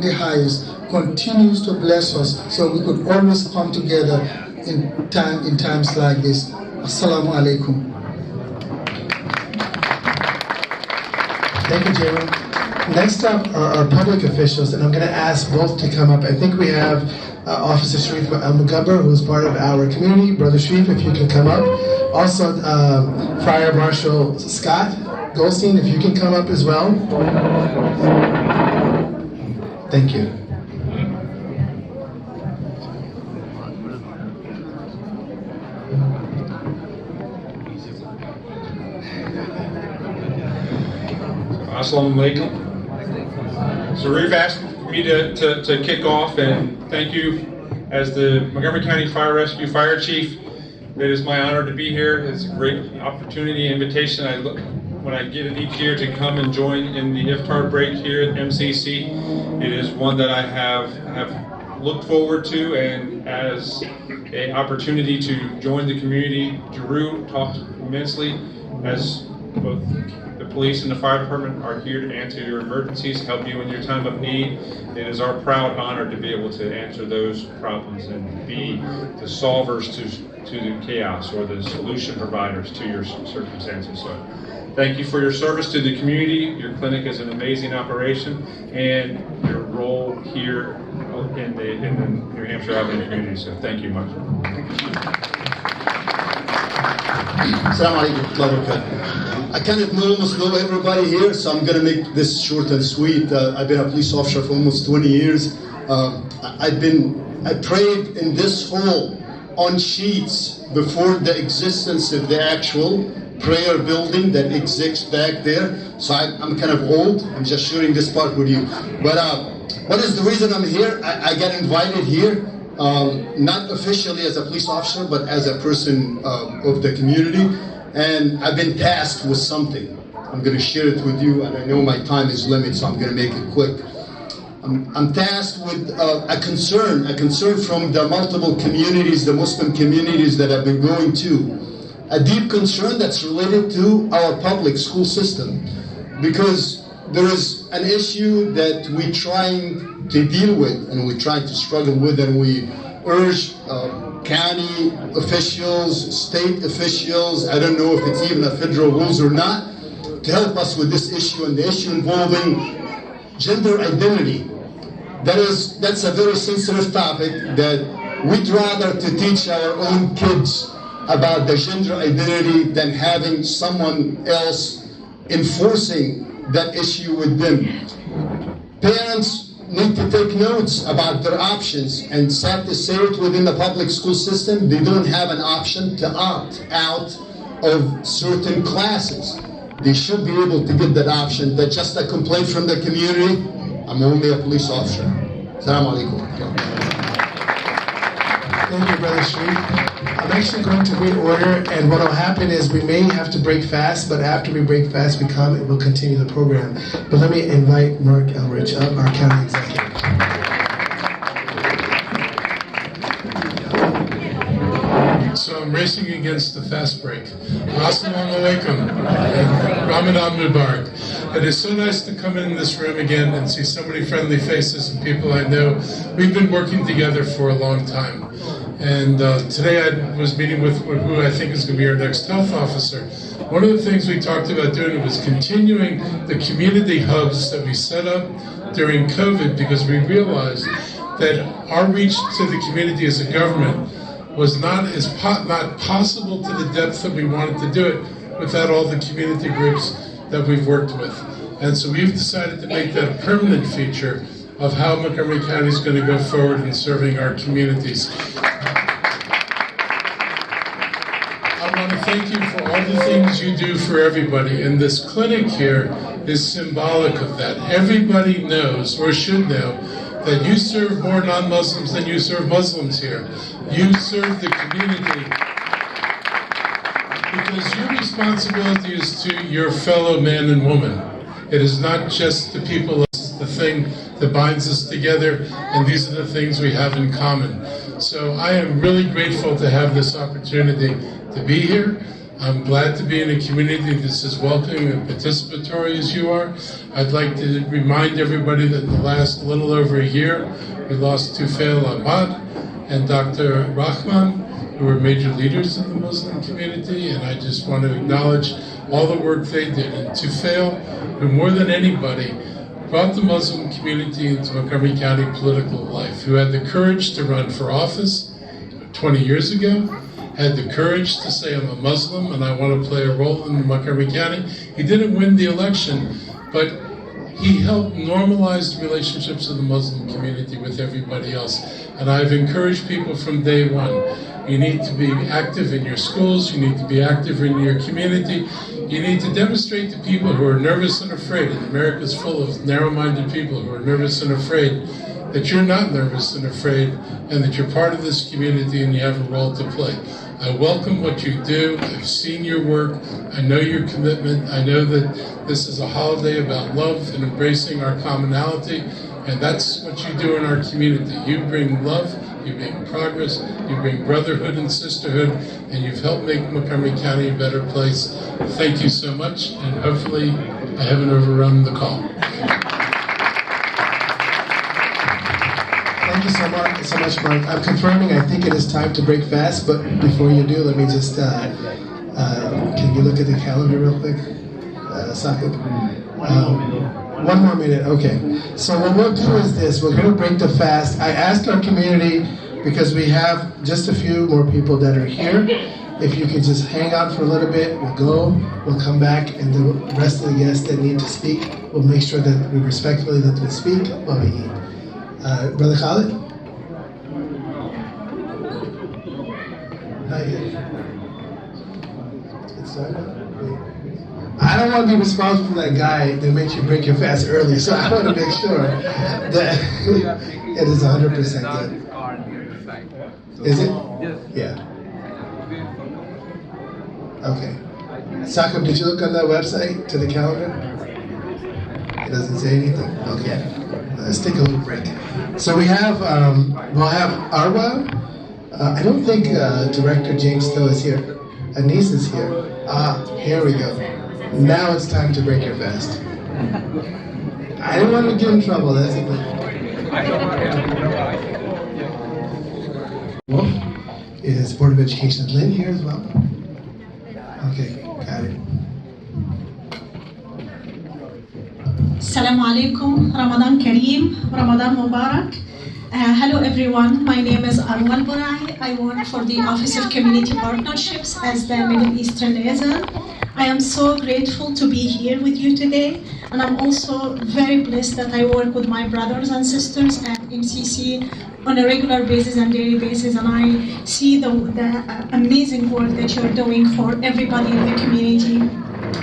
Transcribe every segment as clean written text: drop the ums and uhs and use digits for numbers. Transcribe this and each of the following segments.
the highest, continues to bless us so we could always come together in times like this. Assalamu alaikum. Thank you, Jerome. Next up are our public officials, and I'm going to ask both to come up. I think we have Officer Sharif Al-Mugabbar, who is part of our community. Brother Sharif, if you can come up. Also, Fire Marshal Scott Goldstein, if you can come up as well. Thank you. Assalamu alaikum. Sharif asked me to kick off, and thank you as the Montgomery County Fire Rescue Fire Chief. It is my honor to be here. It's a great opportunity, invitation. When I get it each year to come and join in the Iftaar break here at MCC. It is one that I have looked forward to, and as an opportunity to join the community. Drew talked immensely as both the police and the fire department are here to answer your emergencies, help you in your time of need. It is our proud honor to be able to answer those problems and be the solvers to the chaos, or the solution providers to your circumstances. So thank you for your service to the community. Your clinic is an amazing operation, and your role here in the New Hampshire Avenue community. So thank you much. Assalamu alaikum. I kind of almost know everybody here, so I'm going to make this short and sweet. I've been a police officer for almost 20 years. I prayed in this hall on sheets before the existence of the actual prayer building that exists back there. So I'm kind of old. I'm just sharing this part with you. But what is the reason I'm here? I got invited here, not officially as a police officer, but as a person of the community. And I've been tasked with something. I'm going to share it with you, and I know my time is limited, so I'm going to make it quick. I'm tasked with a concern from the multiple communities, the Muslim communities that I've been going to. A deep concern that's related to our public school system. Because there is an issue that we're trying to deal with, and we're trying to struggle with, and we urge county officials, state officials, I don't know if it's even a federal rules or not, to help us with this issue, and the issue involving gender identity. That's a very sensitive topic that we'd rather to teach our own kids about the gender identity than having someone else enforcing that issue with them. Parents need to take notes about their options, and sad to say it, within the public school system, they don't have an option to opt out of certain classes. They should be able to get that option. That's just a complaint from the community. I'm only a police officer. Assalamu alaikum. Thank you, Brother Sharif. I'm actually going to reorder, and what will happen is we may have to break fast, but after we break fast, we'll continue the program. But let me invite Mark Elrich up, our county executive. So I'm racing against the fast break. Assalamu alaikum. Ramadan Mubarak. It is so nice to come in this room again and see so many friendly faces and people I know. We've been working together for a long time. And today I was meeting with who I think is going to be our next health officer. One of the things we talked about doing was continuing the community hubs that we set up during COVID, because we realized that our reach to the community as a government was not possible to the depth that we wanted to do it without all the community groups that we've worked with. And so we've decided to make that a permanent feature of how Montgomery County is going to go forward in serving our communities. I want to thank you for all the things you do for everybody, and this clinic here is symbolic of that. Everybody knows, or should know, that you serve more non-Muslims than you serve Muslims here. You serve the community because your responsibility is to your fellow man and woman. It is not just the people, it's the thing that binds us together, and these are the things we have in common. So I am really grateful to have this opportunity to be here. I'm glad to be in a community that's as welcoming and participatory as you are. I'd like to remind everybody that in the last little over a year, we lost Tufail Ahmad and Dr. Rahman, who were major leaders in the Muslim community, and I just want to acknowledge all the work they did. And Tufail, who more than anybody, brought the Muslim community into Montgomery County political life, who had the courage to run for office 20 years ago, had the courage to say, I'm a Muslim and I want to play a role in Montgomery County. He didn't win the election, but he helped normalize the relationships of the Muslim community with everybody else. And I've encouraged people from day one, you need to be active in your schools, you need to be active in your community, you need to demonstrate to people who are nervous and afraid, and America is full of narrow-minded people who are nervous and afraid, that you're not nervous and afraid, and that you're part of this community and you have a role to play. I welcome what you do. I've seen your work. I know your commitment. I know that this is a holiday about love and embracing our commonality, and that's what you do in our community. You bring love, you bring progress, you bring brotherhood and sisterhood, and you've helped make Montgomery County a better place. Thank you so much, and hopefully I haven't overrun the call. Thank you so much, Mark. I'm confirming, I think it is time to break fast, but before you do, let me just, can you look at the calendar real quick, Sakib? 1 more minute, okay. So what we'll do is this, we're gonna break the fast. I asked our community, because we have just a few more people that are here, if you could just hang out for a little bit, we'll go, we'll come back, and the rest of the guests that need to speak, we'll make sure that we respectfully let them speak while we eat. Brother Khalid? Not yet. It's started? I don't want to be responsible for that guy that makes you break your fast early, so I want to make sure that it is 100% good. Is it? Yeah. Okay. Sakib, did you look on that website to the calendar? It doesn't say anything? Okay. Let's take a little break. So we have, we'll have Arwa. I don't think Director James Stowe is here. Anis is here. Here we go. Now it's time to break your fast. I didn't want to get in trouble, that's the thing. Well, is Board of Education Lynn here as well? Okay, got it. Assalamu alaikum, Ramadan Kareem, Ramadan Mubarak. Hello everyone, my name is Arwal Burai. I work for the Office of Community Partnerships as the Middle Eastern liaison. I am so grateful to be here with you today, and I'm also very blessed that I work with my brothers and sisters at MCC on a regular basis and daily basis, and I see the amazing work that you're doing for everybody in the community.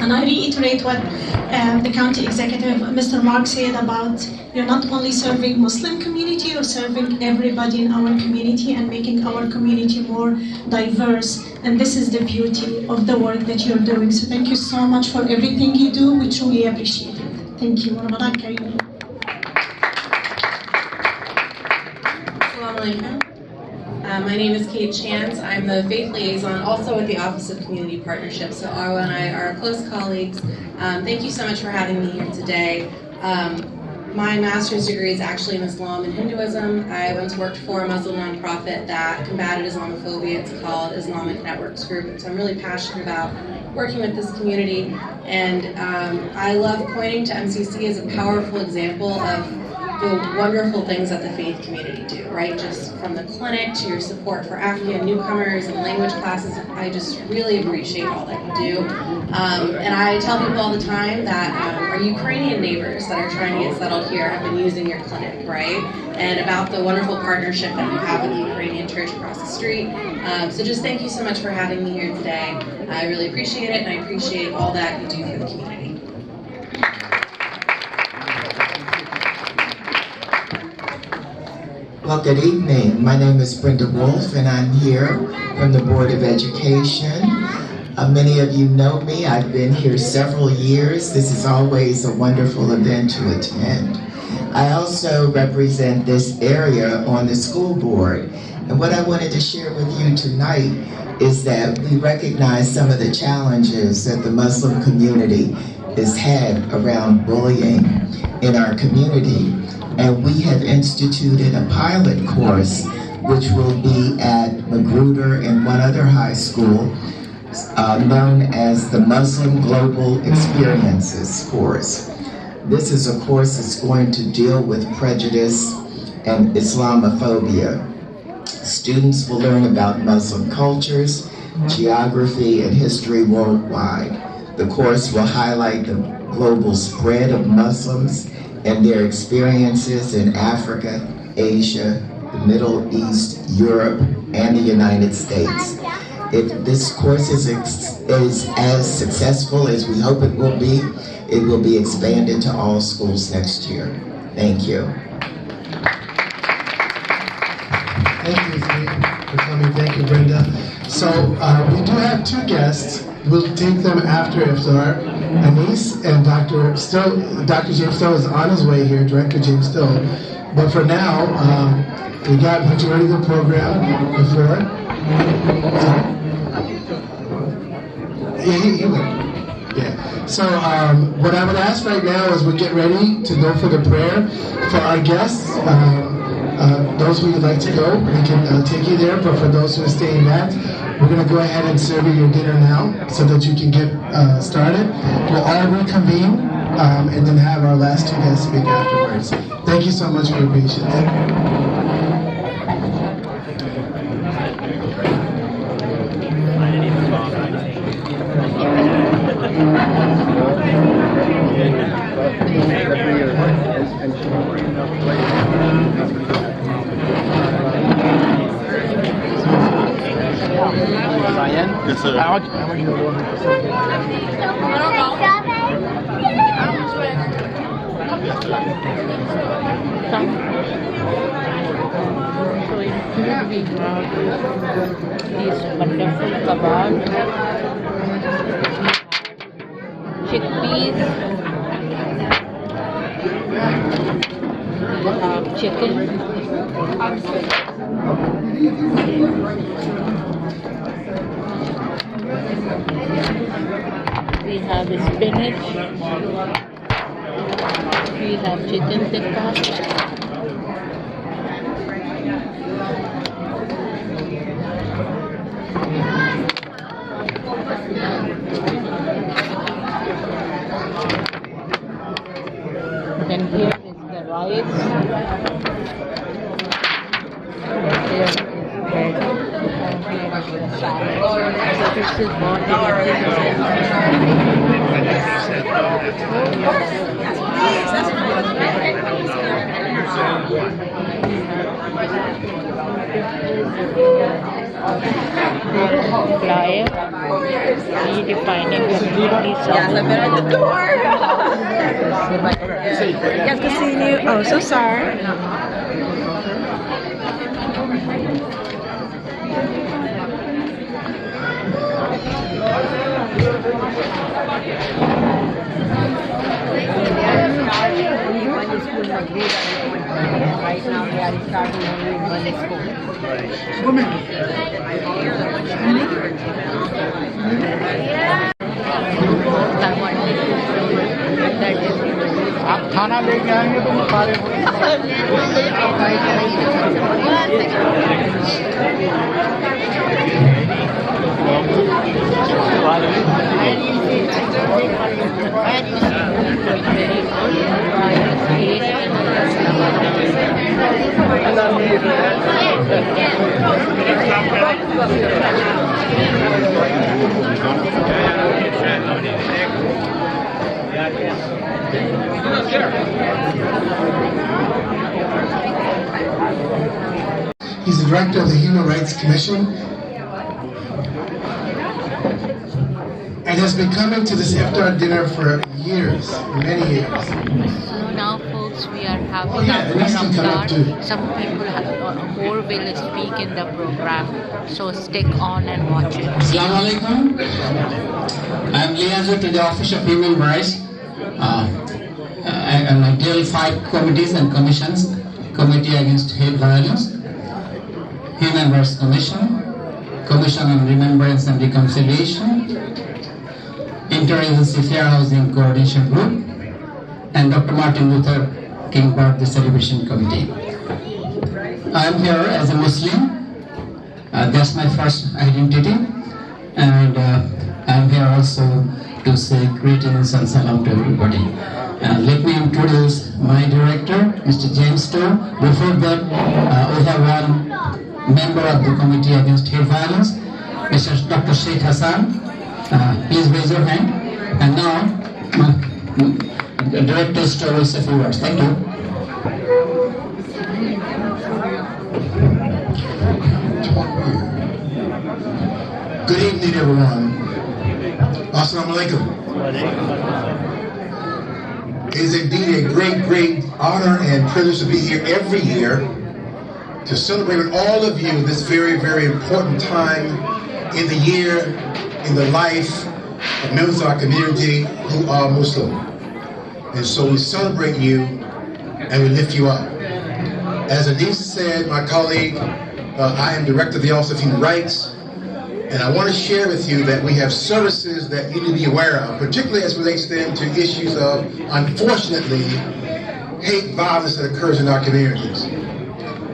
And I reiterate what the county executive, Mr. Mark, said about you're not only serving Muslim community, you're serving everybody in our community and making our community more diverse. And this is the beauty of the work that you're doing. So thank you so much for everything you do. We truly appreciate it. Thank you. Ramadan Kareem. Assalamu alaikum. My name is Kate Chance. I'm the faith liaison also with the Office of Community Partnerships. So Arwa and I are close colleagues. Thank you so much for having me here today. My master's degree is actually in Islam and Hinduism. I once worked for a Muslim nonprofit that combated Islamophobia. It's called Islamic Networks Group. So I'm really passionate about working with this community. And I love pointing to MCC as a powerful example of the wonderful things that the faith community do, right? Just from the clinic to your support for Afghan newcomers and language classes, I just really appreciate all that you do. And I tell people all the time that our Ukrainian neighbors that are trying to get settled here have been using your clinic, right? And about the wonderful partnership that you have with the Ukrainian church across the street. So just thank you so much for having me here today. I really appreciate it, and I appreciate all that you do for the community. Well, good evening. My name is Brenda Wolf, and I'm here from the Board of Education. Many of you know me. I've been here several years. This is always a wonderful event to attend. I also represent this area on the school board. And what I wanted to share with you tonight is that we recognize some of the challenges that the Muslim community has had around bullying in our community. And we have instituted a pilot course which will be at Magruder and one other high school known as the Muslim Global Experiences course. This is a course that's going to deal with prejudice and Islamophobia. Students will learn about Muslim cultures, geography, and history worldwide. The course will highlight the global spread of Muslims and their experiences in Africa, Asia, the Middle East, Europe, and the United States. If this course is as successful as we hope it will be expanded to all schools next year. Thank you. Thank you, Zee, for coming. Thank you, Brenda. So we do have two guests. We'll take them after Iftaar. Anis and Dr. James Still is on his way here, Director James Still. But for now, we got majority of the program before. Yeah, he went. Yeah. So what I would ask right now is we get ready to go for the prayer. For our guests, those who would like to go, we can take you there. But for those who are staying back, we're going to go ahead and serve you your dinner now so that you can get started. We'll all reconvene and then have our last two guests speak afterwards. Thank you so much for your patience. Yes, sir. How much you going these wonderful kebabs, chickpeas, chicken, we have spinach, we have chicken tikka, then here is the rice, here is bread, and here is the salad. So this is flyer redefining community service. Yes, I've been at the door. Yes, good seeing you. Oh, so sorry. Right now they are starting only in one school. आप खाना लेके आएंगे तो सारे He's the director of the Human Rights Commission and has been coming to this Iftar dinner for years, many years. So now folks, we are having Iftar. Some people more will speak in the program, so stick on and watch it. Assalamu alaikum. I'm liaison to the Office of Human Rights. deal 5 committees and commissions: Committee Against Hate Violence, Human Rights Commission, Commission on Remembrance and Reconciliation, Interagency Fair Housing Coordination Group, and Dr. Martin Luther King Birthday Celebration Committee. I am here as a Muslim. That's my first identity, and I am here also to say greetings and salam to everybody. Let me introduce my director, Mr. James Stowe. Before that, we have one member of the Committee Against Hate Violence, Mr. Dr. Sheikh Hassan. Please raise your hand. And now, the Director Stowe will say a few words. Thank you. Good evening, everyone. Assalamu alaikum. It is indeed a great honor and privilege to be here every year to celebrate with all of you this very important time in the year, in the life of members of our community who are Muslim. And so we celebrate you and we lift you up. As Anise said, my colleague, I am Director of the Office of Human Rights, and I want to share with you that we have services that you need to be aware of, particularly as it relates then to issues of, unfortunately, hate violence that occurs in our communities.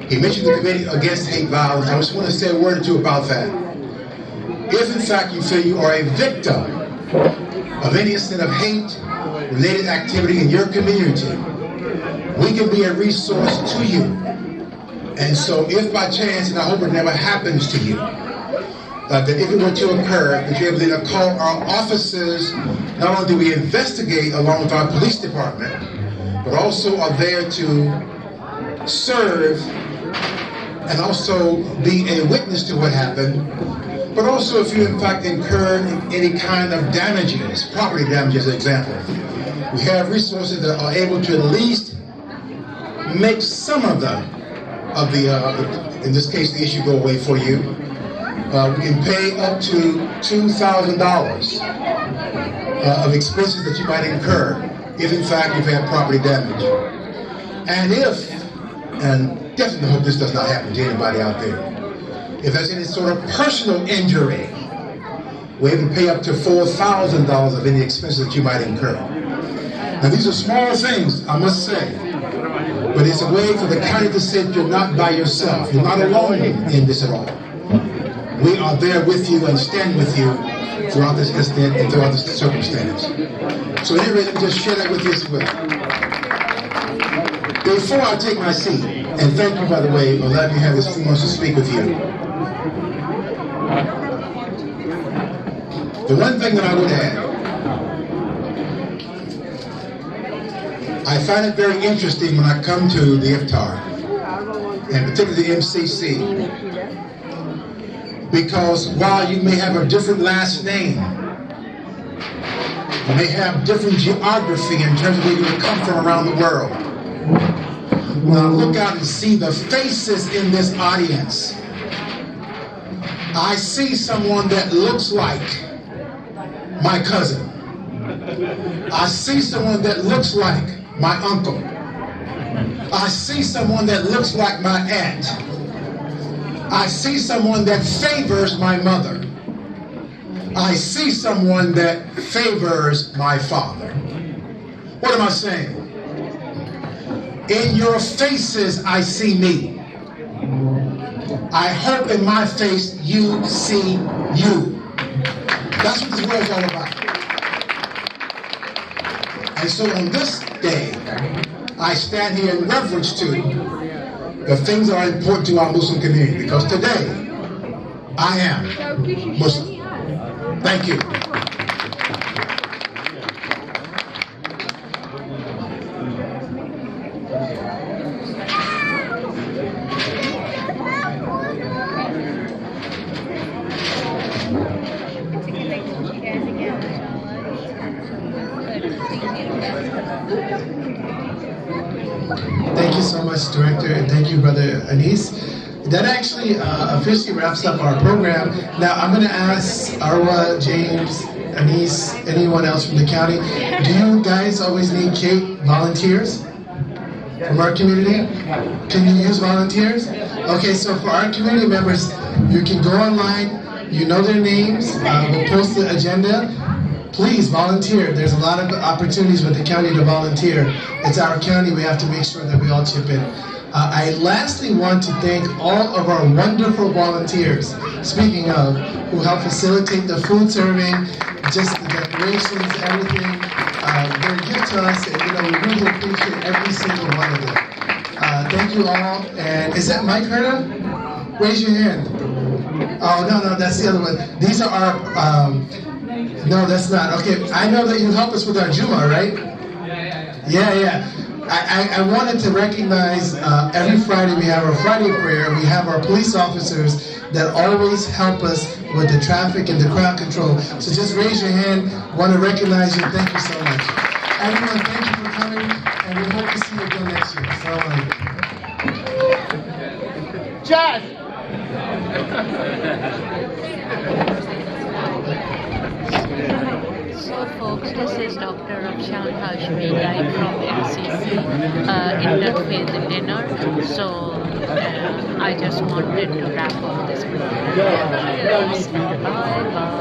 He mentioned the Committee Against Hate Violence. I just want to say a word or two about that. If in fact you feel you are a victim of any incident of hate-related activity in your community, we can be a resource to you. And so if by chance, and I hope it never happens to you, that if it were to occur, that you're able to call our officers. Not only do we investigate along with our police department, but also are there to serve and also be a witness to what happened. But also if you in fact incur any kind of damages, property damage as an example, we have resources that are able to at least make some of the in this case, the issue go away for you. We can pay up to $2,000 of expenses that you might incur if in fact you've had property damage. And and definitely hope this does not happen to anybody out there, if there's any sort of personal injury, we can pay up to $4,000 of any expenses that you might incur. Now these are small things, I must say, but it's a way for the county to say you're not by yourself, you're not alone in this at all. We are there with you and stand with you throughout this incident and throughout this circumstance. So anyway, let me just share that with you as well. Before I take my seat, and thank you by the way for letting me have this few moments to speak with you, the one thing that I would add, I find it very interesting when I come to the Iftaar, and particularly the MCC, because while you may have a different last name, you may have different geography in terms of where you come from around the world, when I look out and see the faces in this audience, I see someone that looks like my cousin. I see someone that looks like my uncle. I see someone that looks like my aunt. I see someone that favors my mother. I see someone that favors my father. What am I saying? In your faces, I see me. I hope in my face you see you. That's what this world is all about. And so on this day, I stand here in reverence to the things that are important to our Muslim community, because today, I am Muslim. Thank you. Thank you so much, Director, and thank you, Brother Anis. That actually officially wraps up our program. Now I'm going to ask Arwa, James, Anise, anyone else from the county. Do you guys always need Kate volunteers from our community? Can you use volunteers? Okay, so for our community members, you can go online, you know their names, we'll post the agenda. Please volunteer. There's a lot of opportunities with the county to volunteer. It's our county, we have to make sure that we all chip in. I lastly want to thank all of our wonderful volunteers, speaking of, who help facilitate the food serving, just the decorations, everything. They're a gift to us, and we really appreciate every single one of them. Thank you all, and is that Mike Herta? Raise your hand. Oh, no, that's the other one. These are our, no, that's not. Okay, I know that you help us with our Juma, right? Yeah. I wanted to recognize every Friday we have our Friday prayer. We have our police officers that always help us with the traffic and the crowd control. So just raise your hand. Want to recognize you. Thank you so much. Everyone, thank you for coming, and we hope to see you again next year. Assalamu alaikum. Josh! So folks, this is Dr.Afshan Hashmi live from MCC Interfaith Dinner. So I just wanted to wrap up this program. Bye bye.